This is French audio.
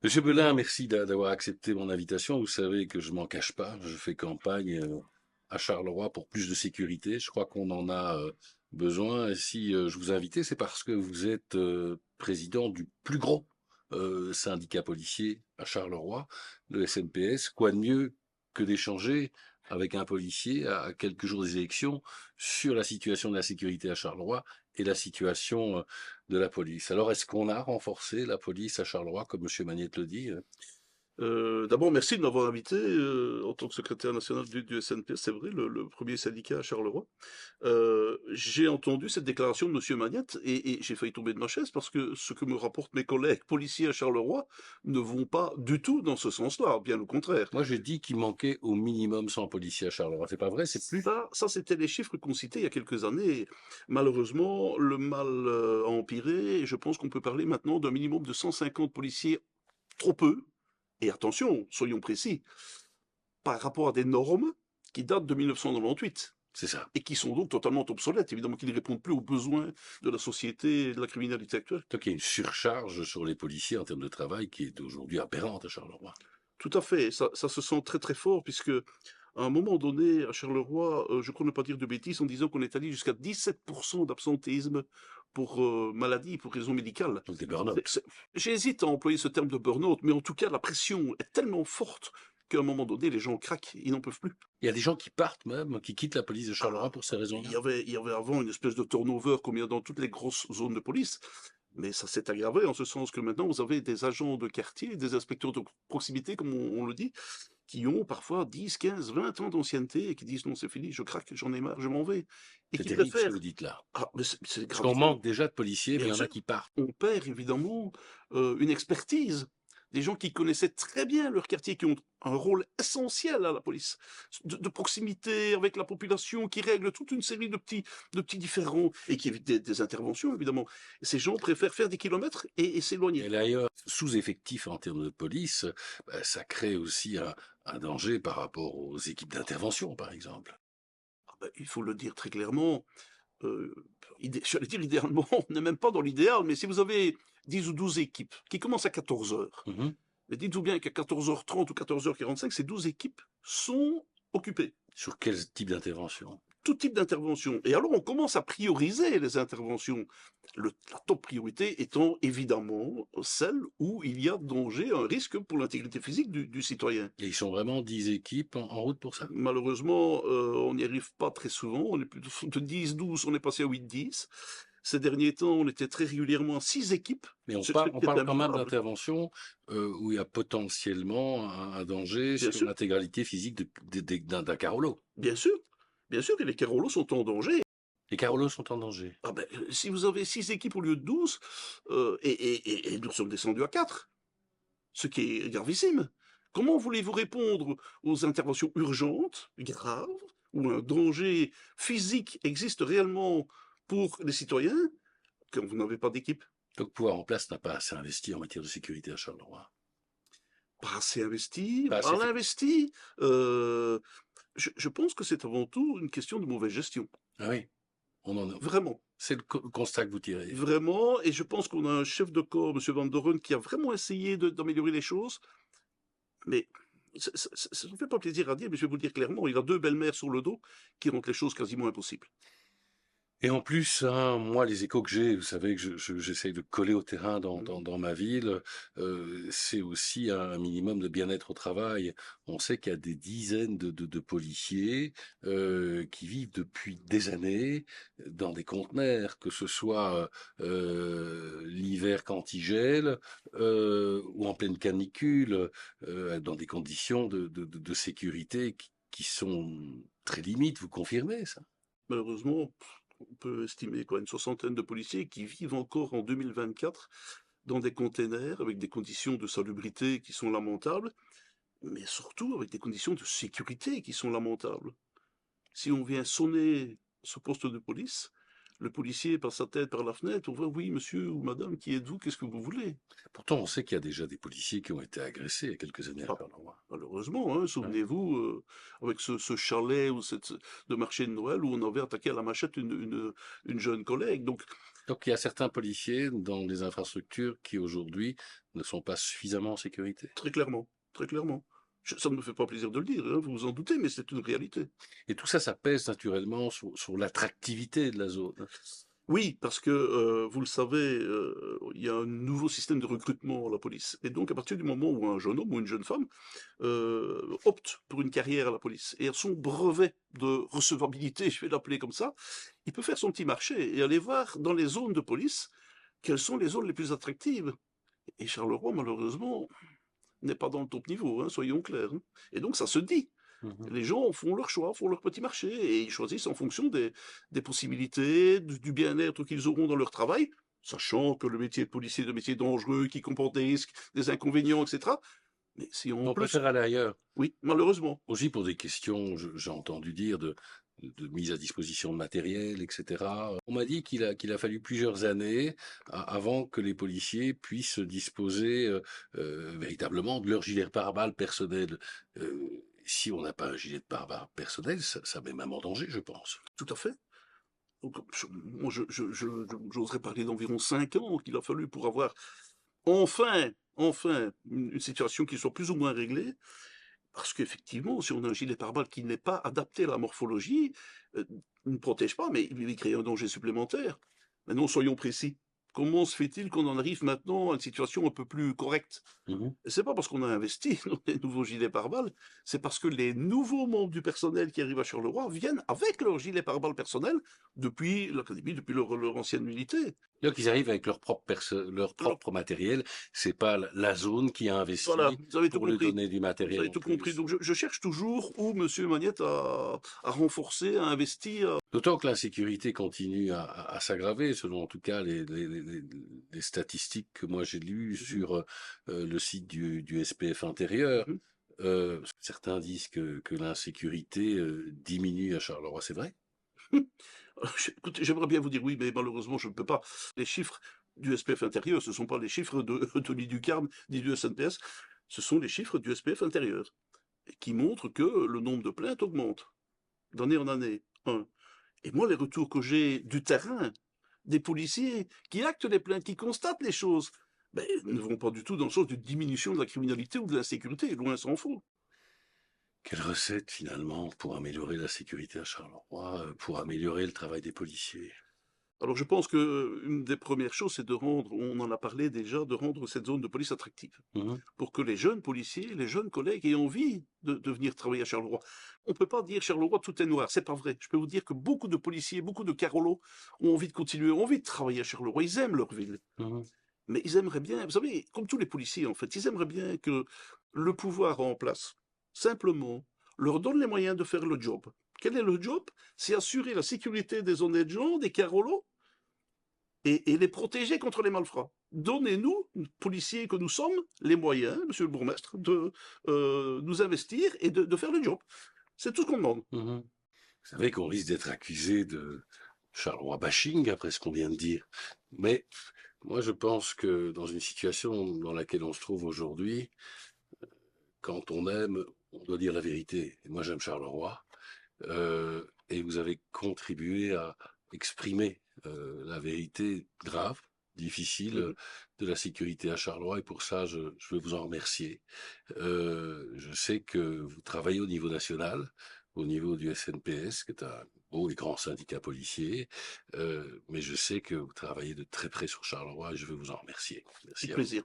Monsieur Belin, merci d'avoir accepté mon invitation. Vous savez que je m'en cache pas. Je fais campagne à Charleroi pour plus de sécurité. Je crois qu'on en a besoin. Et si je vous ai invité, c'est parce que vous êtes président du plus gros syndicat policier à Charleroi, le SNPS. Quoi de mieux que d'échanger avec un policier à quelques jours des élections sur la situation de la sécurité à Charleroi et la situation de la police. Alors, est-ce qu'on a renforcé la police à Charleroi, comme M. Magnette le dit? D'abord, merci de m'avoir invité en tant que secrétaire national du SNP, c'est vrai, le premier syndicat à Charleroi. J'ai entendu cette déclaration de Monsieur Magnette et j'ai failli tomber de ma chaise parce que ce que me rapportent mes collègues policiers à Charleroi ne vont pas du tout dans ce sens-là, bien au contraire. Moi, je dis qu'il manquait au minimum 100 policiers à Charleroi. C'est pas vrai, c'est plus? Ça c'était les chiffres qu'on citait il y a quelques années. Malheureusement, le mal a empiré et je pense qu'on peut parler maintenant d'un minimum de 150 policiers, trop peu. Et attention, soyons précis, par rapport à des normes qui datent de 1998 C'est ça. et qui sont donc totalement obsolètes, évidemment, qui ne répondent plus aux besoins de la société et de la criminalité actuelle. Donc, il y a une surcharge sur les policiers en termes de travail qui est aujourd'hui aberrante à Charleroi. Tout à fait, ça se sent très très fort, puisque à un moment donné, à Charleroi, je crois ne pas dire de bêtises, en disant qu'on est allé jusqu'à 17% d'absentéisme pour maladie, pour raison médicale. Donc, des burn-out. J'hésite à employer ce terme de burn-out, mais en tout cas, la pression est tellement forte qu'à un moment donné, les gens craquent, ils n'en peuvent plus. Il y a des gens qui partent même, qui quittent la police de Charleroi Ah, pour ces raisons-là. il y avait avant une espèce de turnover comme il y a dans toutes les grosses zones de police, mais ça s'est aggravé en ce sens que maintenant vous avez des agents de quartier, des inspecteurs de proximité, comme on le dit, qui ont parfois 10, 15, 20 ans d'ancienneté et qui disent non, c'est fini, je craque, j'en ai marre, je m'en vais. Et C'est qui terrible ce que préfèrent. vous dites là. Ah, mais c'est Parce qu'on gravissime. manque déjà de policiers, mais il Bien y en a sûr, qui partent. on perd évidemment une expertise. Des gens qui connaissaient très bien leur quartier, qui ont un rôle essentiel à la police, de proximité avec la population, qui règlent toute une série de petits différends et qui évitent des interventions, évidemment. Et ces gens préfèrent faire des kilomètres et s'éloigner. Et d'ailleurs, sous-effectif en termes de police, bah, ça crée aussi un danger par rapport aux équipes d'intervention, par exemple. Ah ben, il faut le dire très clairement, euh, j'allais dire idéalement, on n'est même pas dans l'idéal, mais si vous avez 10 ou 12 équipes qui commencent à 14 heures, Mhm. mais dites-vous bien qu'à 14h30 ou 14h45, ces 12 équipes sont occupées. Sur quel type d'intervention? Tout type d'intervention. Et alors, on commence à prioriser les interventions. La top priorité étant évidemment celle où il y a danger, un risque pour l'intégrité physique du citoyen. Et ils sont vraiment 10 équipes en route pour ça? Malheureusement, on n'y arrive pas très souvent. On est plutôt de 10-12, on est passé à 8-10. Ces derniers temps, on était très régulièrement à 6 équipes, Mais on ce parle, on qui est parle quand même invivable, d'interventions où il y a potentiellement un danger bien sur sûr. l'intégralité physique d'un Carolo. Bien sûr, bien sûr que les Carolos sont en danger. Les Carolos sont en danger. Ah ben, si vous avez 6 équipes au lieu de 12, et nous sommes descendus à 4, ce qui est gravissime. Comment voulez-vous répondre aux interventions urgentes, graves, où un danger physique existe réellement pour les citoyens, quand vous n'avez pas d'équipe? Donc, pouvoir en place n'a pas assez investi en matière de sécurité à Charleroi. Pas assez investi, Pas assez mal fait. investi. Je pense que c'est avant tout une question de mauvaise gestion. Ah oui, on en a. Vraiment. C'est le constat que vous tirez. Vraiment, et je pense qu'on a un chef de corps, M. Van Doren, qui a vraiment essayé d'améliorer les choses, mais ça ne fait pas plaisir à dire, mais je vais vous le dire clairement, il a deux belles-mères sur le dos qui rendent les choses quasiment impossibles. Et en plus, hein, moi, les échos que j'ai, vous savez que j'essaye de coller au terrain Mhm. dans ma ville, c'est aussi un minimum de bien-être au travail. On sait qu'il y a des dizaines de policiers qui vivent depuis des années dans des conteneurs, que ce soit l'hiver quand il gèle ou en pleine canicule, dans des conditions de sécurité qui sont très limites. Vous confirmez ça? Malheureusement, on peut estimer quoi, une soixantaine de policiers qui vivent encore en 2024 dans des containers avec des conditions de salubrité qui sont lamentables, mais surtout avec des conditions de sécurité qui sont lamentables. Si on vient sonner ce poste de police, Le policier passe sa tête par la fenêtre pour voir, oui, monsieur ou madame, qui êtes-vous, qu'est-ce que vous voulez? Pourtant, on sait qu'il y a déjà des policiers qui ont été agressés il y a quelques années à Ah, Charleroi. malheureusement, hein, Ouais. souvenez-vous, avec ce chalet ou de marché de Noël où on avait attaqué à la machette une jeune collègue. Donc, Donc il y a certains policiers dans les infrastructures qui aujourd'hui ne sont pas suffisamment en sécurité. très clairement, très clairement. Ça ne me fait pas plaisir de le dire, hein, vous vous en doutez, mais c'est une réalité. Et tout ça, ça pèse naturellement sur l'attractivité de la zone. Oui, parce que, vous le savez, il y a un nouveau système de recrutement à la police et donc à partir du moment où un jeune homme ou une jeune femme, opte pour une carrière à la police et a son brevet de recevabilité, je vais l'appeler comme ça, il peut faire son petit marché et aller voir dans les zones de police, quelles sont les zones les plus attractives et Charleroi, malheureusement, n'est pas dans le top niveau, hein, soyons clairs, hein, et donc ça se dit. Mhm. Les gens font leur choix, font leur petit marché et ils choisissent en fonction des possibilités, du bien-être qu'ils auront dans leur travail, sachant que le métier de policier est un métier dangereux, qui comporte des risques, des inconvénients, etc. Mais si en On plus, préfère aller ailleurs. oui, malheureusement, Aussi pour des questions, j'ai entendu dire, de mise à disposition de matériel, etc. On m'a dit qu'il a fallu plusieurs années avant que les policiers puissent disposer véritablement de leur gilet pare-balles personnel. Si on n'a pas un gilet de pare-balles personnel, ça met même en danger, je pense. tout à fait. Donc, moi, j'oserais parler d'environ 5 ans qu'il a fallu pour avoir enfin, une situation qui soit plus ou moins réglée. Parce qu'effectivement, si on a un gilet pare-balles qui n'est pas adapté à la morphologie, il ne protège pas, mais il crée un danger supplémentaire. Maintenant, soyons précis. Comment se fait-il qu'on en arrive maintenant à une situation un peu plus correcte? Mhm. C'est pas parce qu'on a investi dans des nouveaux gilets pare-balles, c'est parce que les nouveaux membres du personnel qui arrivent à Charleroi viennent avec leur gilet pare-balles personnel depuis l'académie, depuis leur ancienne unité. Donc ils arrivent avec leur Alors, propre matériel. C'est pas la zone qui a voilà, investi vous avez tout pour lui compris. donner du Vous matériel avez en tout compris. plus. Donc je cherche toujours où Monsieur Magnette a renforcé, a investi. D'autant que l'insécurité continue à s'aggraver, selon en tout cas les statistiques que moi j'ai lues Mhm, sur le site du SPF intérieur. mhm. Certains disent que l'insécurité diminue à Charleroi, c'est vrai? Écoutez, j'aimerais bien vous dire oui, mais malheureusement, je ne peux pas. Les chiffres du SPF intérieur, ce ne sont pas les chiffres de l'IDUCARM ni du SNPS, ce sont les chiffres du SPF intérieur, qui montrent que le nombre de plaintes augmente d'année en année. Un. Et moi, les retours que j'ai du terrain, des policiers qui actent les plaintes, qui constatent les choses, ben, ne vont pas du tout dans le sens d'une diminution de la criminalité ou de l'insécurité, loin s'en faut. Quelle recette finalement pour améliorer la sécurité à Charleroi, pour améliorer le travail des policiers? Alors je pense que une des premières choses, c'est de rendre, on en a parlé déjà, de rendre cette zone de police attractive. Mhm. Pour que les jeunes policiers, les jeunes collègues aient envie de venir travailler à Charleroi. On ne peut pas dire Charleroi tout est noir, c'est pas vrai. Je peux vous dire que beaucoup de policiers, beaucoup de Carolos ont envie de continuer, ont envie de travailler à Charleroi. Ils aiment leur ville. Mhm. Mais ils aimeraient bien, vous savez, comme tous les policiers en fait, ils aimeraient bien que le pouvoir en place, simplement, leur donne les moyens de faire le job. Quel est le job? C'est assurer la sécurité des honnêtes gens, des Carolos, et les protéger contre les malfrats. Donnez-nous, policiers que nous sommes, les moyens, monsieur le bourgmestre, de nous investir et de faire le job. C'est tout ce qu'on demande. Mhm. Vous savez qu'on risque d'être accusé de Charleroi bashing après ce qu'on vient de dire. Mais moi, je pense que dans une situation dans laquelle on se trouve aujourd'hui, quand on aime, on doit dire la vérité. Et moi, j'aime Charleroi. Et vous avez contribué à exprimer la vérité grave, difficile Mhm. de la sécurité à Charleroi. Et pour ça, je veux vous en remercier. Je sais que vous travaillez au niveau national, au niveau du SNPS, qui est un beau et grand syndicat policier. Mais je sais que vous travaillez de très près sur Charleroi et je veux vous en remercier. Avec Merci à vous. plaisir.